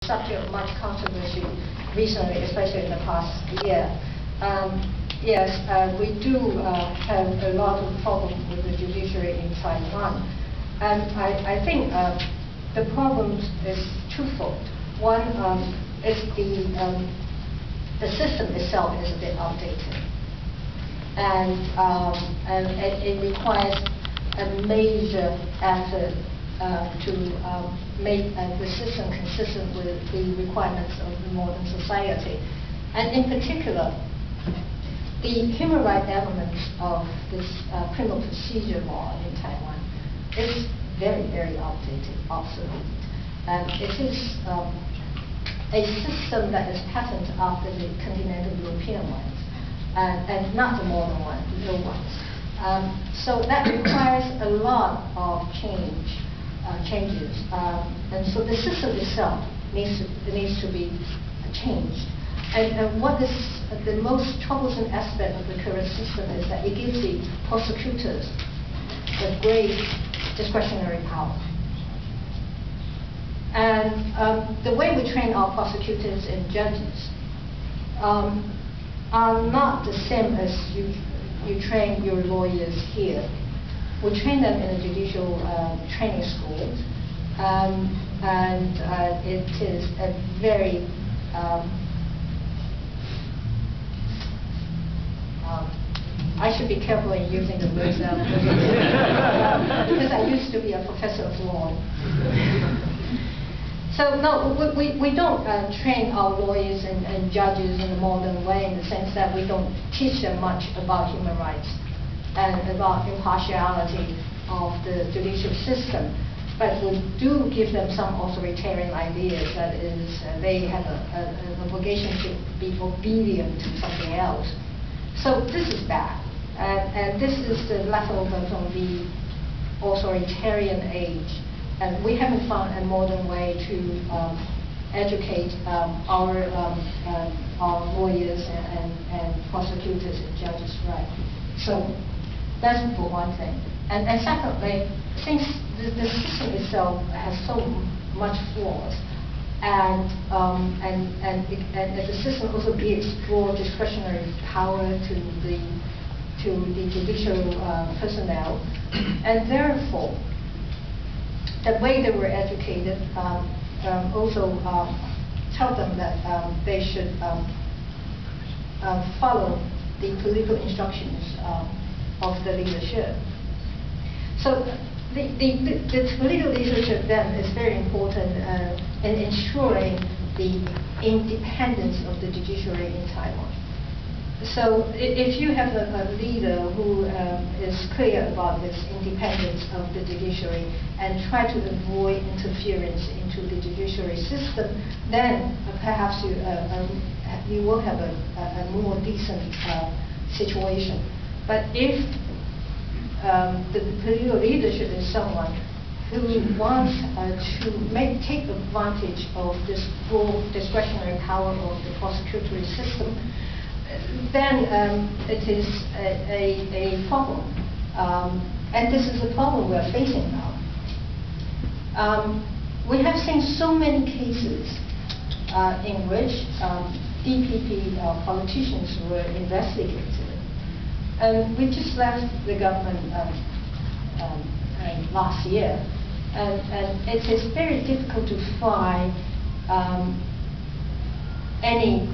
subject of much controversy recently, especially in the past year. Yes, we do have a lot of problems with the judiciary in Taiwan. And I think the problem is twofold. One is the system itself is a bit outdated. And it requires a major effort to make the system consistent with the requirements of the modern society. And in particular, the human rights elements of this criminal procedure law in Taiwan is very, very outdated, obsolete. And it is a system that is patterned after the continental European ones, and not the modern ones, the new ones. So that requires a lot of changes. And so the system itself needs to be changed. And what is the most troublesome aspect of the current system is that it gives the prosecutors a great discretionary power. And the way we train our prosecutors and judges are not the same as you train your lawyers here. We train them in a judicial training school, and it is a very I should be careful in using the words because I used to be a professor of law. So no, we don't train our lawyers and judges in a modern way, in the sense that we don't teach them much about human rights and about impartiality of the judicial system. But we do give them some authoritarian ideas, that is, they have an obligation to be obedient to something else. So this is bad. And this is the leftover from the authoritarian age. And we haven't found a modern way to educate our lawyers and prosecutors and judges right. So that's for one thing. And secondly, since the system itself has so much flaws, and the system also gives broad discretionary power to the judicial personnel, and therefore the way they were educated also tell them that they should follow the political instructions of the leadership. So the political leadership then is very important in ensuring the independence of the judiciary in Taiwan. So if you have a leader who is clear about this independence of the judiciary and try to avoid interference into the judiciary system, then perhaps you will have a more decent situation. But if the political leadership is someone who wants to take advantage of this full discretionary power of the prosecutory system, then it is a problem. And this is a problem we're facing now. We have seen so many cases in which DPP politicians were investigated. And we just left the government last year, and it is very difficult to find any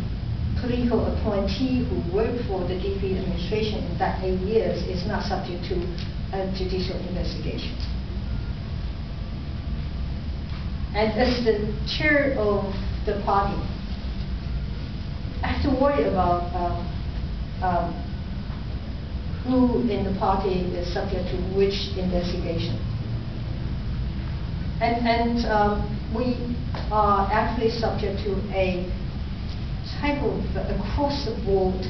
political appointee who worked for the DP administration in that 8 years is not subject to a judicial investigation. And as the chair of the party, I have to worry about who in the party is subject to which investigation. And we are actually subject to a type of across-the-board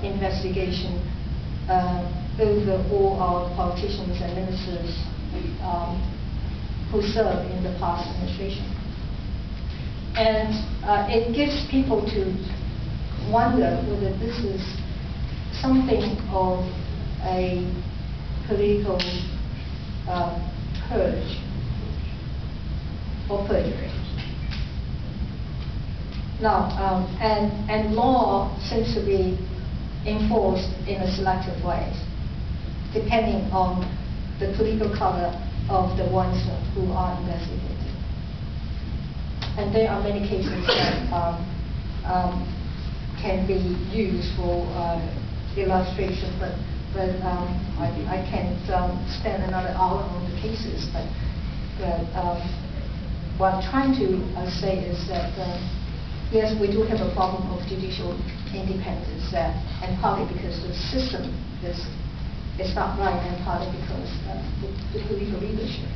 investigation over all our politicians and ministers who served in the past administration. And it gives people to wonder whether this is something of a political purge or perjury. Now, and law seems to be enforced in a selective way, depending on the political color of the ones who are investigated. And there are many cases that can be used for illustration, but I can't spend another hour on the cases. But what I'm trying to say is that yes, we do have a problem of judicial independence, and partly because the system is not right, and partly because the political leadership.